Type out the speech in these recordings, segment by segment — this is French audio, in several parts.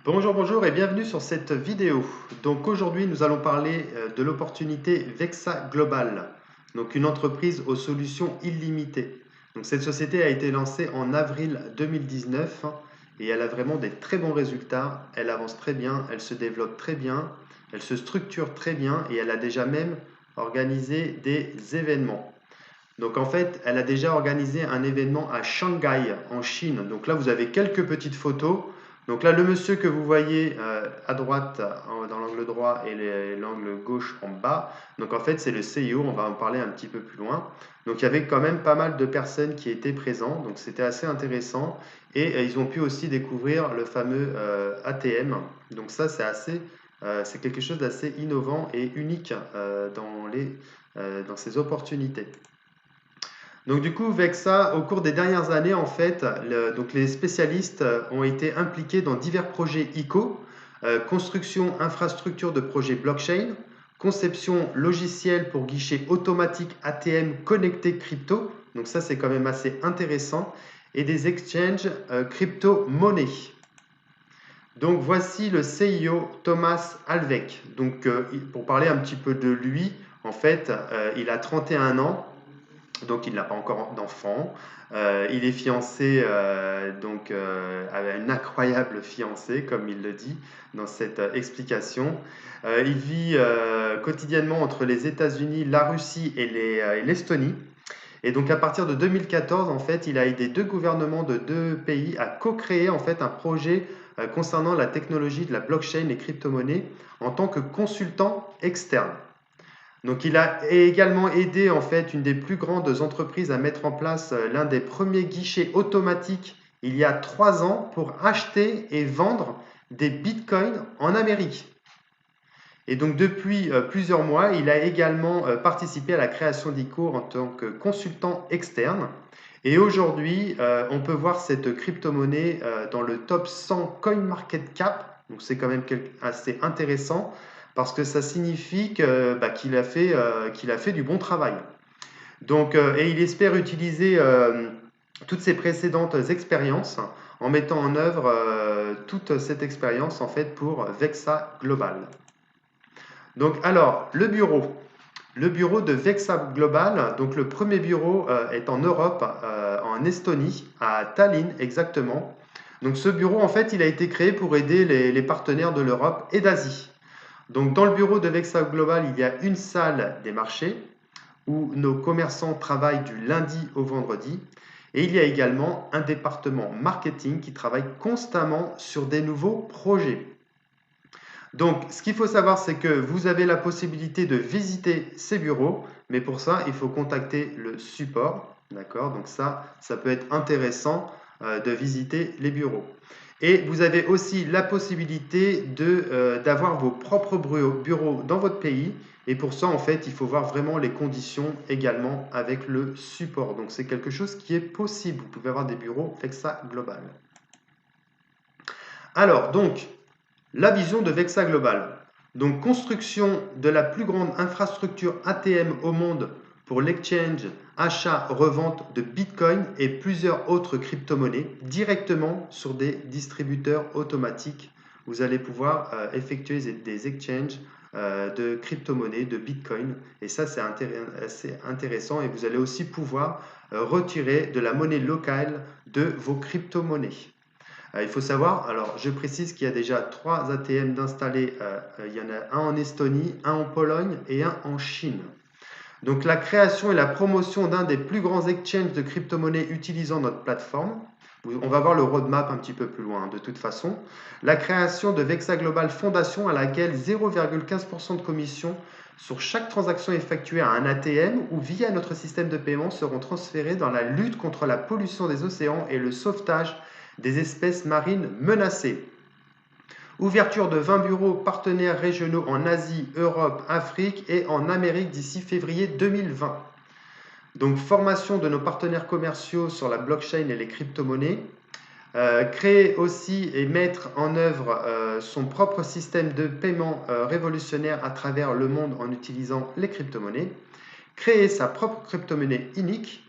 Bonjour, bonjour et bienvenue sur cette vidéo. Donc aujourd'hui, nous allons parler de l'opportunité Vexa Global, donc une entreprise aux solutions illimitées. Donc cette société a été lancée en avril 2019 et elle a vraiment des très bons résultats. Elle avance très bien, elle se développe très bien, elle se structure très bien et elle a déjà même organisé des événements. Donc en fait, elle a déjà organisé un événement à Shanghai, en Chine. Donc là, vous avez quelques petites photos. Donc là, le monsieur que vous voyez à droite, dans l'angle droit et l'angle gauche en bas, donc en fait, c'est le CEO, on va en parler un petit peu plus loin. Donc il y avait quand même pas mal de personnes qui étaient présentes, donc c'était assez intéressant. Et ils ont pu aussi découvrir le fameux ATM. Donc ça, c'est quelque chose d'assez innovant et unique dans ces opportunités. Donc du coup, avec ça, au cours des dernières années, en fait, donc les spécialistes ont été impliqués dans divers projets ICO, construction, infrastructure de projets blockchain, conception logicielle pour guichet automatique ATM connecté crypto, donc ça c'est quand même assez intéressant, et des exchanges crypto-monnaie. Donc voici le CIO Thomas Alvec. Donc pour parler un petit peu de lui, en fait, il a 31 ans. Donc, il n'a pas encore d'enfant. Il est fiancé avec une incroyable fiancée, comme il le dit dans cette explication. Il vit quotidiennement entre les États-Unis, la Russie et l'Estonie. Et donc, à partir de 2014, en fait, il a aidé deux gouvernements de deux pays à co-créer en fait un projet concernant la technologie de la blockchain et crypto-monnaies en tant que consultant externe. Donc, il a également aidé en fait une des plus grandes entreprises à mettre en place l'un des premiers guichets automatiques il y a 3 ans pour acheter et vendre des bitcoins en Amérique. Et donc depuis plusieurs mois, il a également participé à la création d'ICO en tant que consultant externe. Et aujourd'hui, on peut voir cette crypto-monnaie dans le top 100 CoinMarketCap. Donc c'est quand même assez intéressant parce que ça signifie qu'il a fait du bon travail. Donc, et il espère utiliser toutes ses précédentes expériences en mettant en œuvre toute cette expérience en fait pour Vexa Global. Donc, alors, le bureau. Le bureau de Vexa Global, donc le premier bureau est en Europe, en Estonie, à Tallinn exactement. Donc ce bureau, en fait, il a été créé pour aider les partenaires de l'Europe et d'Asie. Donc dans le bureau de Vexa Global, il y a une salle des marchés où nos commerçants travaillent du lundi au vendredi. Et il y a également un département marketing qui travaille constamment sur des nouveaux projets. Donc, ce qu'il faut savoir, c'est que vous avez la possibilité de visiter ces bureaux, mais pour ça, il faut contacter le support. D'accord? Donc ça peut être intéressant de visiter les bureaux. Et vous avez aussi la possibilité d'avoir vos propres bureaux dans votre pays. Et pour ça, en fait, il faut voir vraiment les conditions également avec le support. Donc, c'est quelque chose qui est possible. Vous pouvez avoir des bureaux Vexa Global. Alors, donc, la vision de Vexa Global. Donc, construction de la plus grande infrastructure ATM au monde pour l'exchange, achat, revente de Bitcoin et plusieurs autres crypto-monnaies directement sur des distributeurs automatiques. Vous allez pouvoir effectuer des exchanges de crypto-monnaies, de Bitcoin. Et ça, c'est assez intéressant. Et vous allez aussi pouvoir retirer de la monnaie locale de vos crypto-monnaies. Il faut savoir, alors je précise qu'il y a déjà 3 ATM d'installés. Il y en a un en Estonie, un en Pologne et un en Chine. Donc la création et la promotion d'un des plus grands exchanges de crypto-monnaies utilisant notre plateforme. On va voir le roadmap un petit peu plus loin de toute façon. La création de Vexa Global Foundation à laquelle 0,15% de commission sur chaque transaction effectuée à un ATM ou via notre système de paiement seront transférés dans la lutte contre la pollution des océans et le sauvetage des espèces marines menacées. Ouverture de 20 bureaux partenaires régionaux en Asie, Europe, Afrique et en Amérique d'ici février 2020. Donc formation de nos partenaires commerciaux sur la blockchain et les crypto-monnaies. Créer aussi et mettre en œuvre son propre système de paiement révolutionnaire à travers le monde en utilisant les crypto-monnaies. Créer sa propre crypto-monnaie unique.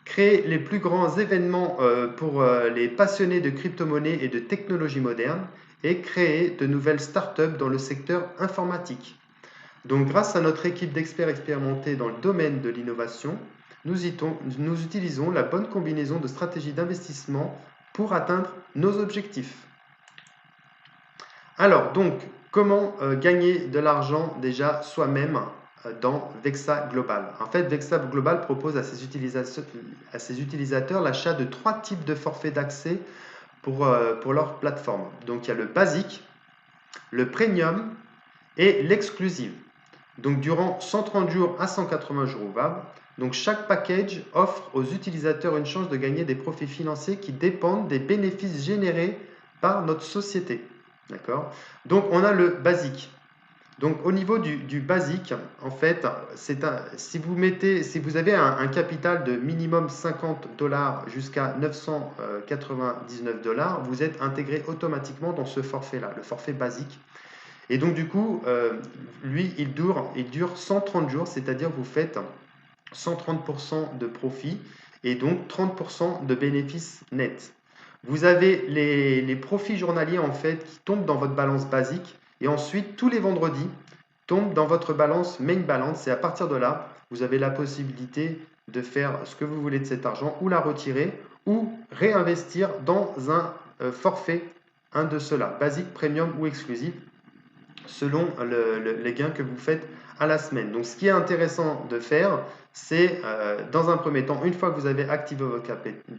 créer les plus grands événements pour les passionnés de crypto-monnaies et de technologies modernes et créer de nouvelles startups dans le secteur informatique. Donc, grâce à notre équipe d'experts expérimentés dans le domaine de l'innovation, nous utilisons la bonne combinaison de stratégies d'investissement pour atteindre nos objectifs. Alors, donc, comment gagner de l'argent déjà soi-même dans Vexa Global? En fait, Vexa Global propose à ses utilisateurs l'achat de 3 types de forfaits d'accès pour leur plateforme. Donc, il y a le basique, le premium et l'exclusive. Donc, durant 130 jours à 180 jours ouvrables, donc chaque package offre aux utilisateurs une chance de gagner des profits financiers qui dépendent des bénéfices générés par notre société. D'accord? Donc, on a le basique. Donc, au niveau du basique, en fait, si vous avez un capital de minimum 50 $ jusqu'à 999 $, vous êtes intégré automatiquement dans ce forfait-là, le forfait basique. Et donc, du coup, lui, il dure 130 jours, c'est-à-dire vous faites 130% de profit et donc 30% de bénéfices nets. Vous avez les profits journaliers en fait qui tombent dans votre balance basique et ensuite tous les vendredis tombent dans votre balance main balance et à partir de là, vous avez la possibilité de faire ce que vous voulez de cet argent ou la retirer ou réinvestir dans un forfait, un de ceux-là, basique, premium ou exclusif, selon les gains que vous faites à la semaine. Donc, ce qui est intéressant de faire, c'est dans un premier temps, une fois que vous avez activé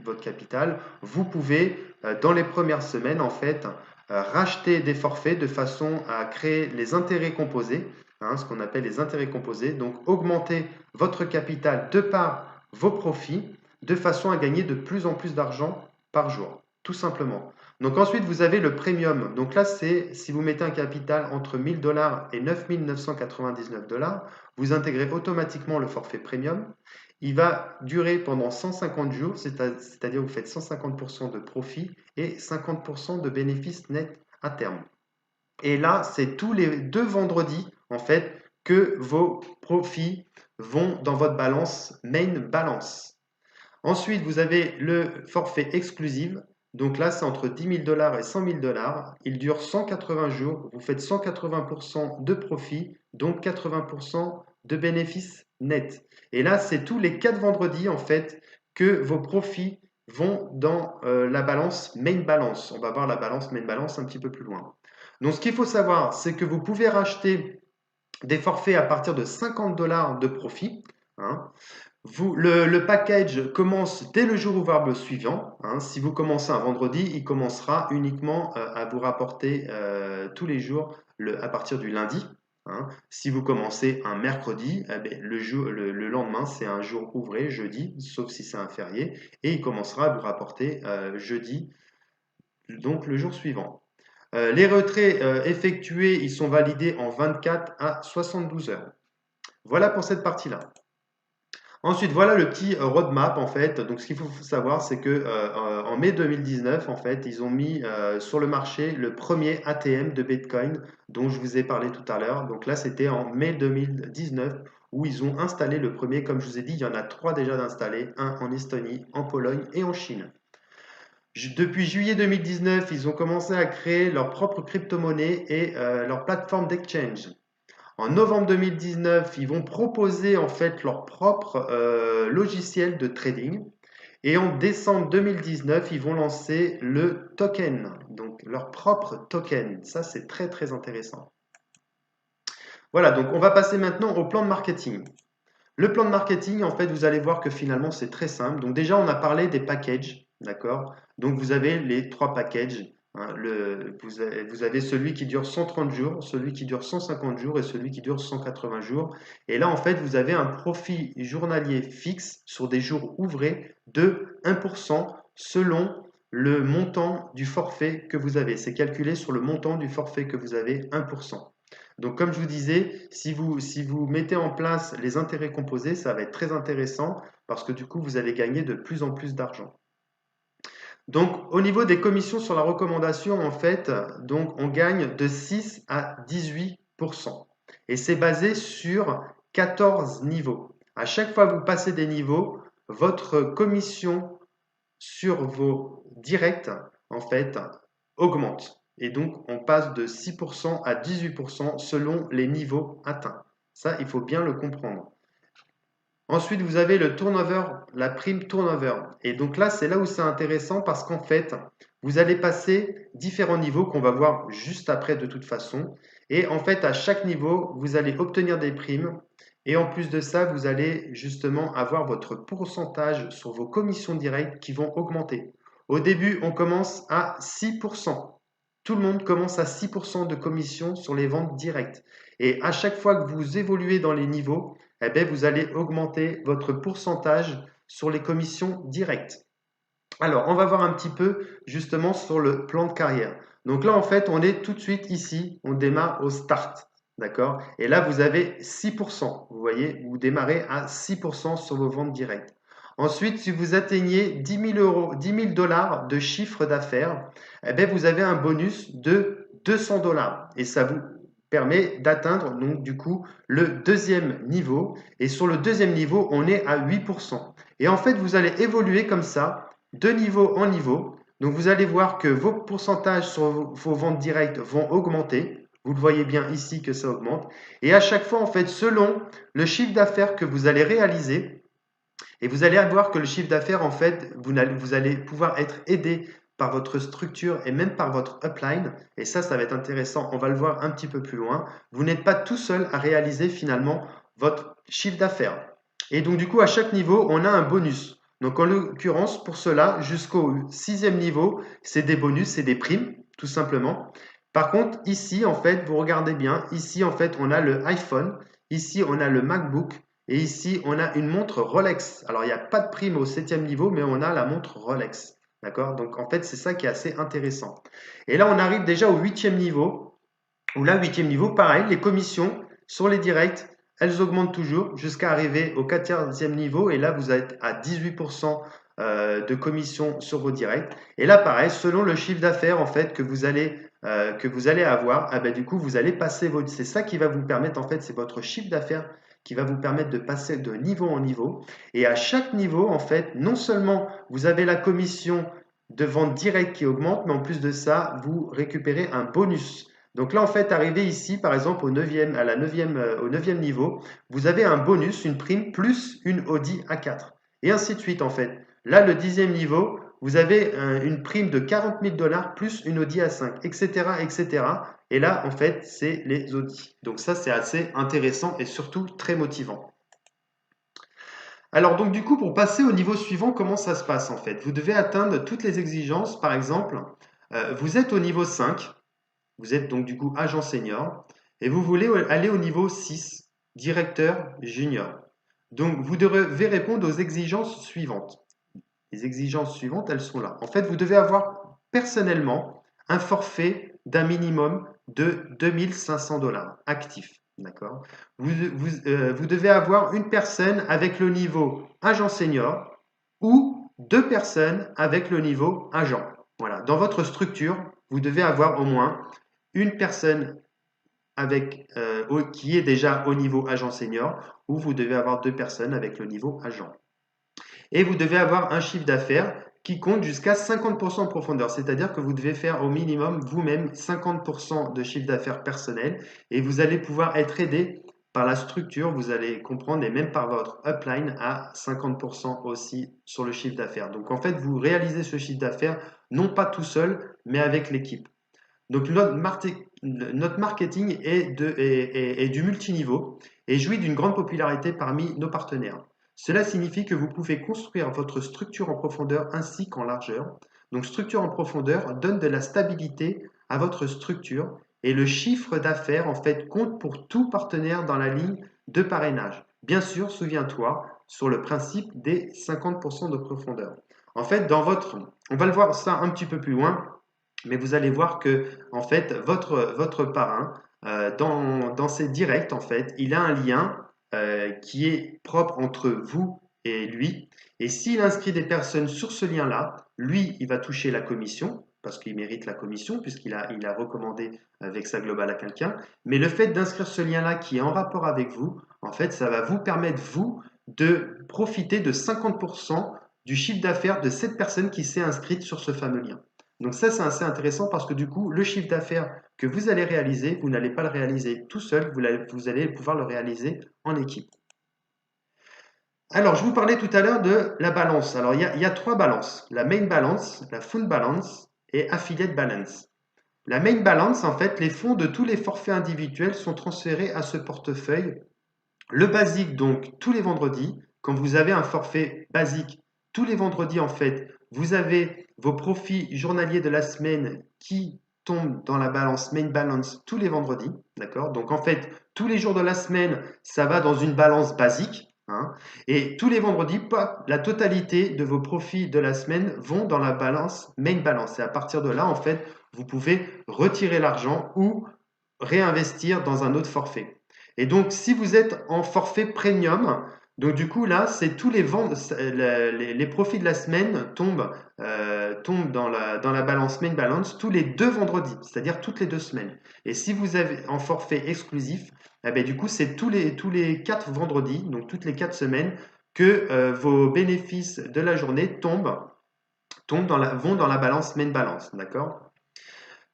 votre capital, vous pouvez, dans les premières semaines, en fait, racheter des forfaits de façon à créer les intérêts composés, ce qu'on appelle les intérêts composés, donc augmenter votre capital de par vos profits, de façon à gagner de plus en plus d'argent par jour, tout simplement. Donc ensuite, vous avez le premium. Donc là, c'est si vous mettez un capital entre 1000 $ et 9999 $, vous intégrez automatiquement le forfait premium. Il va durer pendant 150 jours, c'est-à-dire vous faites 150% de profit et 50% de bénéfices nets à terme. Et là, c'est tous les 2 vendredis, en fait, que vos profits vont dans votre balance, main balance. Ensuite, vous avez le forfait exclusif. Donc là, c'est entre 10 000 $ et 100 000 $. Il dure 180 jours. Vous faites 180% de profit, donc 80% de bénéfices nets. Et là, c'est tous les 4 vendredis, en fait, que vos profits vont dans la balance main balance. On va voir la balance main balance un petit peu plus loin. Donc, ce qu'il faut savoir, c'est que vous pouvez racheter des forfaits à partir de 50 $ de profit. Le package commence dès le jour ouvrable suivant. Si vous commencez un vendredi, il commencera uniquement à vous rapporter tous les jours à partir du lundi. Si vous commencez un mercredi, le lendemain, c'est un jour ouvré, jeudi, sauf si c'est un férié, et il commencera à vous rapporter jeudi, donc le jour suivant. Les retraits effectués, ils sont validés en 24 à 72 heures. Voilà pour cette partie-là. Ensuite, voilà le petit roadmap en fait. Donc, ce qu'il faut savoir, c'est que en mai 2019, en fait, ils ont mis sur le marché le premier ATM de Bitcoin dont je vous ai parlé tout à l'heure. Donc là, c'était en mai 2019 où ils ont installé le premier. Comme je vous ai dit, il y en a 3 déjà d'installés, un en Estonie, en Pologne et en Chine. Depuis juillet 2019, ils ont commencé à créer leur propre crypto-monnaie et leur plateforme d'exchange. En novembre 2019, ils vont proposer en fait leur propre logiciel de trading. Et en décembre 2019, ils vont lancer le token, donc leur propre token. Ça, c'est très très intéressant. Voilà, donc on va passer maintenant au plan de marketing. Le plan de marketing, en fait, vous allez voir que finalement, c'est très simple. Donc déjà, on a parlé des packages, d'accord? Donc vous avez les 3 packages. Vous avez celui qui dure 130 jours, celui qui dure 150 jours et celui qui dure 180 jours. Et là, en fait, vous avez un profit journalier fixe sur des jours ouvrés de 1% selon le montant du forfait que vous avez. C'est calculé sur le montant du forfait que vous avez, 1%. Donc, comme je vous disais, si vous mettez en place les intérêts composés, ça va être très intéressant parce que du coup, vous allez gagner de plus en plus d'argent. Donc, au niveau des commissions sur la recommandation, en fait, donc, on gagne de 6 à 18%. Et c'est basé sur 14 niveaux. À chaque fois que vous passez des niveaux, votre commission sur vos directs, en fait, augmente. Et donc, on passe de 6% à 18% selon les niveaux atteints. Ça, il faut bien le comprendre. Ensuite, vous avez le turnover, la prime turnover. Et donc là, c'est là où c'est intéressant parce qu'en fait, vous allez passer différents niveaux qu'on va voir juste après de toute façon. Et en fait, à chaque niveau, vous allez obtenir des primes. Et en plus de ça, vous allez justement avoir votre pourcentage sur vos commissions directes qui vont augmenter. Au début, on commence à 6%. Tout le monde commence à 6% de commission sur les ventes directes. Et à chaque fois que vous évoluez dans les niveaux, eh bien, vous allez augmenter votre pourcentage sur les commissions directes. Alors, on va voir un petit peu justement sur le plan de carrière. Donc là, en fait, on est tout de suite ici, on démarre au start. D'accord? Et là, vous avez 6%. Vous voyez, vous démarrez à 6% sur vos ventes directes. Ensuite, si vous atteignez 10 000 euros, 10 000 dollars de chiffre d'affaires, eh bien, vous avez un bonus de 200 dollars. Et ça vous permet d'atteindre donc du coup le deuxième niveau. Et sur le deuxième niveau, on est à 8%. Et en fait, vous allez évoluer comme ça, de niveau en niveau. Donc, vous allez voir que vos pourcentages sur vos ventes directes vont augmenter. Vous le voyez bien ici que ça augmente. Et à chaque fois, en fait, selon le chiffre d'affaires que vous allez réaliser, et vous allez voir que le chiffre d'affaires, en fait, vous allez pouvoir être aidé par votre structure et même par votre upline. Et ça va être intéressant. On va le voir un petit peu plus loin. Vous n'êtes pas tout seul à réaliser finalement votre chiffre d'affaires. Et donc, du coup, à chaque niveau, on a un bonus. Donc, en l'occurrence, pour cela, jusqu'au 6e niveau, c'est des bonus, c'est des primes, tout simplement. Par contre, ici, en fait, vous regardez bien, ici, en fait, on a le iPhone, ici, on a le MacBook, et ici, on a une montre Rolex. Alors, il n'y a pas de prime au 7e niveau, mais on a la montre Rolex. D'accord? Donc, en fait, c'est ça qui est assez intéressant. Et là, on arrive déjà au 8e niveau, où là, 8e niveau, pareil, les commissions sur les directs, elles augmentent toujours jusqu'à arriver au 14e niveau. Et là, vous êtes à 18% de commission sur vos directs. Et là, pareil, selon le chiffre d'affaires en fait que vous allez avoir, ah ben, du coup, vous allez passer votre. C'est ça qui va vous permettre, en fait, c'est votre chiffre d'affaires qui va vous permettre de passer de niveau en niveau. Et à chaque niveau, en fait, non seulement vous avez la commission de vente directe qui augmente, mais en plus de ça, vous récupérez un bonus. Donc là, en fait, arrivé ici, par exemple, au 9e, au 9e niveau, vous avez un bonus, une prime, plus une Audi A4. Et ainsi de suite, en fait. Là, le 10e niveau, vous avez une prime de 40 000 dollars plus une Audi A5, etc., etc. Et là, en fait, c'est les Audi. Donc ça, c'est assez intéressant et surtout très motivant. Alors, donc du coup, pour passer au niveau suivant, comment ça se passe en fait? Vous devez atteindre toutes les exigences. Par exemple, vous êtes au niveau 5. Vous êtes donc du coup agent senior et vous voulez aller au niveau 6, directeur junior. Donc vous devez répondre aux exigences suivantes. Les exigences suivantes, elles sont là. En fait, vous devez avoir personnellement un forfait d'un minimum de 2500 dollars actif. D'accord? Vous devez avoir une personne avec le niveau agent senior ou deux personnes avec le niveau agent. Voilà. Dans votre structure, vous devez avoir au moins une personne qui est déjà au niveau agent senior ou vous devez avoir deux personnes avec le niveau agent. Et vous devez avoir un chiffre d'affaires qui compte jusqu'à 50% en profondeur, c'est-à-dire que vous devez faire au minimum vous-même 50% de chiffre d'affaires personnel et vous allez pouvoir être aidé par la structure, vous allez comprendre, et même par votre upline à 50% aussi sur le chiffre d'affaires. Donc en fait, vous réalisez ce chiffre d'affaires non pas tout seul, mais avec l'équipe. Donc notre marketing est du multiniveau et jouit d'une grande popularité parmi nos partenaires. Cela signifie que vous pouvez construire votre structure en profondeur ainsi qu'en largeur. Donc structure en profondeur donne de la stabilité à votre structure et le chiffre d'affaires en fait compte pour tout partenaire dans la ligne de parrainage. Bien sûr, souviens-toi sur le principe des 50% de profondeur. En fait, on va le voir ça un petit peu plus loin, mais vous allez voir que en fait votre parrain dans ses directs en fait il a un lien qui est propre entre vous et lui, et s'il inscrit des personnes sur ce lien là, lui il va toucher la commission parce qu'il mérite la commission il a recommandé Vexa Global à quelqu'un, mais le fait d'inscrire ce lien là qui est en rapport avec vous, en fait ça va vous permettre vous de profiter de 50% du chiffre d'affaires de cette personne qui s'est inscrite sur ce fameux lien. Donc ça, c'est assez intéressant parce que du coup, le chiffre d'affaires que vous allez réaliser, vous n'allez pas le réaliser tout seul, vous allez pouvoir le réaliser en équipe. Alors, je vous parlais tout à l'heure de la balance. Alors, il y a trois balances. La main balance, la fund balance et affiliate balance. La main balance, en fait, les fonds de tous les forfaits individuels sont transférés à ce portefeuille. Le basique, donc, tous les vendredis. Quand vous avez un forfait basique, tous les vendredis, en fait, vous avez vos profits journaliers de la semaine qui tombent dans la balance main balance tous les vendredis. D'accord? Donc, en fait, tous les jours de la semaine, ça va dans une balance basique. Hein, et tous les vendredis, la totalité de vos profits de la semaine vont dans la balance main balance. Et à partir de là, en fait, vous pouvez retirer l'argent ou réinvestir dans un autre forfait. Et donc, si vous êtes en forfait premium, donc du coup là, c'est tous les ventes, les profits de la semaine tombent dans la balance main balance tous les 2 vendredis, c'est-à-dire toutes les 2 semaines. Et si vous avez en forfait exclusif, eh bien, du coup, c'est tous les 4 vendredis, donc toutes les 4 semaines, que vos bénéfices de la journée vont dans la balance main balance, d'accord?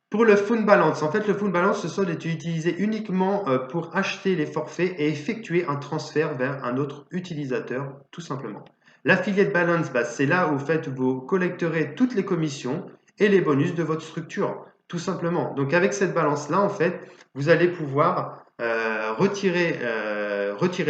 Pour le fund balance, en fait, le fund balance, ce sol est utilisé uniquement pour acheter les forfaits et effectuer un transfert vers un autre utilisateur, tout simplement. L'affiliate balance, c'est là où vous collecterez toutes les commissions et les bonus de votre structure, tout simplement. Donc, avec cette balance-là, en fait, vous allez pouvoir retirer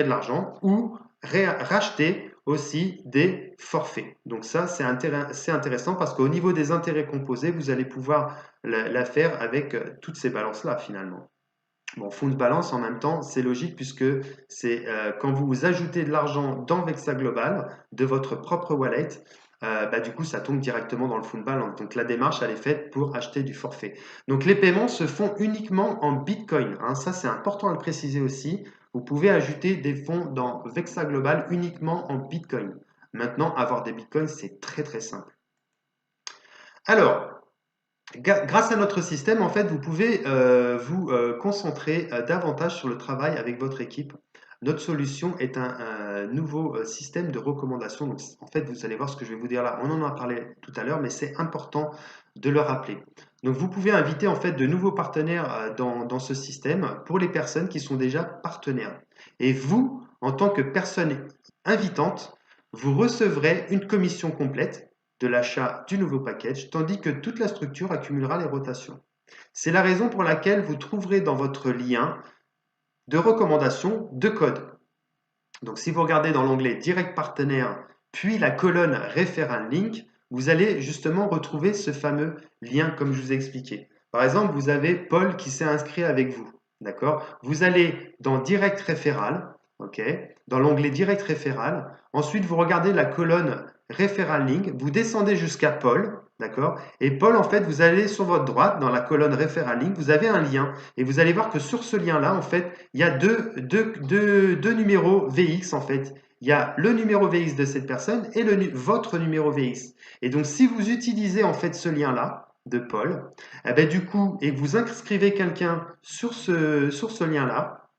de l'argent ou racheter aussi des forfaits. Donc ça, c'est intéressant parce qu'au niveau des intérêts composés, vous allez pouvoir la faire avec toutes ces balances-là finalement. Bon, fond de balance en même temps, c'est logique puisque c'est quand vous ajoutez de l'argent dans Vexa Global de votre propre wallet, du coup, ça tombe directement dans le fond de balance. Donc la démarche, elle est faite pour acheter du forfait. Donc les paiements se font uniquement en Bitcoin. Hein. Ça, c'est important à le préciser aussi. Vous pouvez ajouter des fonds dans Vexa Global uniquement en Bitcoin. Maintenant, avoir des Bitcoins, c'est très très simple. Alors, grâce à notre système, en fait, vous pouvez vous concentrer davantage sur le travail avec votre équipe. Notre solution est un nouveau système de recommandation. Donc, en fait, vous allez voir ce que je vais vous dire là. On en a parlé tout à l'heure, mais c'est important de le rappeler. Donc, vous pouvez inviter en fait de nouveaux partenaires dans ce système pour les personnes qui sont déjà partenaires. Et vous, en tant que personne invitante, vous recevrez une commission complète de l'achat du nouveau package, tandis que toute la structure accumulera les rotations. C'est la raison pour laquelle vous trouverez dans votre lien de recommandation deux codes. Donc si vous regardez dans l'onglet Direct Partenaire, puis la colonne Referral Link, vous allez justement retrouver ce fameux lien comme je vous ai expliqué. Par exemple, vous avez Paul qui s'est inscrit avec vous. D'accord? Vous allez dans Direct Référal, ok, dans l'onglet Direct Référal. Ensuite, vous regardez la colonne Referral Link, vous descendez jusqu'à Paul, d'accord? Et Paul, en fait, vous allez sur votre droite, dans la colonne Referral Link, vous avez un lien. Et vous allez voir que sur ce lien-là, en fait, il y a deux numéros VX, en fait. Il y a le numéro VX de cette personne et votre numéro VX. Et donc, si vous utilisez, en fait, ce lien-là, de Paul, eh ben, du coup, et que vous inscrivez quelqu'un sur ce lien-là,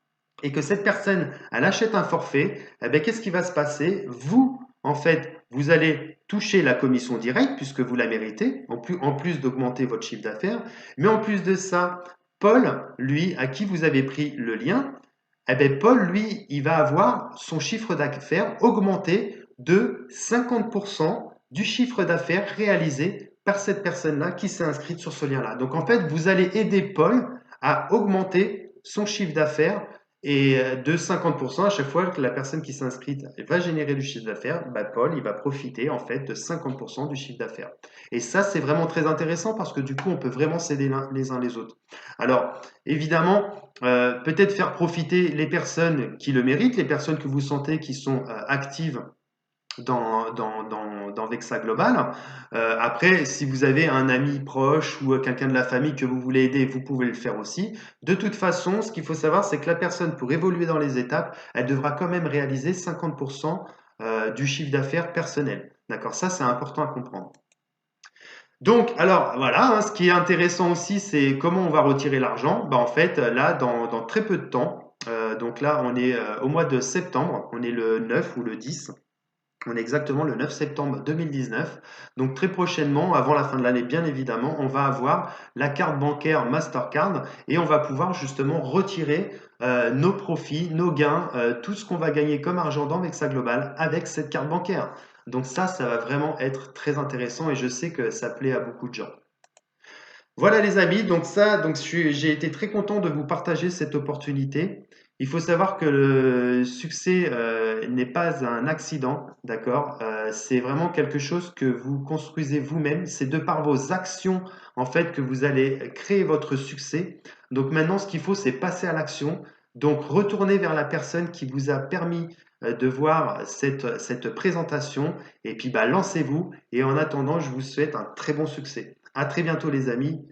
et que cette personne, elle achète un forfait, eh ben, qu'est-ce qui va se passer? Vous, en fait, vous allez toucher la commission directe puisque vous la méritez, en plus d'augmenter votre chiffre d'affaires. Mais en plus de ça, Paul, lui, à qui vous avez pris le lien, eh ben, Paul, lui, il va avoir son chiffre d'affaires augmenté de 50% du chiffre d'affaires réalisé par cette personne-là qui s'est inscrite sur ce lien-là. Donc en fait, vous allez aider Paul à augmenter son chiffre d'affaires et de 50% à chaque fois que la personne qui s'inscrit va générer du chiffre d'affaires, Paul, il va profiter en fait de 50% du chiffre d'affaires. Et ça, c'est vraiment très intéressant parce que du coup, on peut vraiment s'aider les uns les autres. Alors, évidemment, peut-être faire profiter les personnes qui le méritent, les personnes que vous sentez qui sont actives dans Vexa Global. Après, si vous avez un ami proche ou quelqu'un de la famille que vous voulez aider, vous pouvez le faire aussi. De toute façon, ce qu'il faut savoir, c'est que la personne, pour évoluer dans les étapes, elle devra quand même réaliser 50% du chiffre d'affaires personnel. D'accord? Ça, c'est important à comprendre. Donc, alors voilà, hein, ce qui est intéressant aussi, c'est comment on va retirer l'argent. En fait, là, dans très peu de temps, Donc là, on est au mois de septembre, on est le 9 ou le 10. On est exactement le 9 septembre 2019. Donc très prochainement, avant la fin de l'année, bien évidemment, on va avoir la carte bancaire Mastercard et on va pouvoir justement retirer nos profits, nos gains, tout ce qu'on va gagner comme argent dans Vexa Global avec cette carte bancaire. Donc ça va vraiment être très intéressant et je sais que ça plaît à beaucoup de gens. Voilà les amis, j'ai été très content de vous partager cette opportunité. Il faut savoir que le succès n'est pas un accident, d'accord? C'est vraiment quelque chose que vous construisez vous-même. C'est de par vos actions en fait que vous allez créer votre succès. Donc maintenant, ce qu'il faut, c'est passer à l'action. Donc retournez vers la personne qui vous a permis de voir cette présentation et puis bah, lancez-vous. Et en attendant, je vous souhaite un très bon succès. À très bientôt les amis.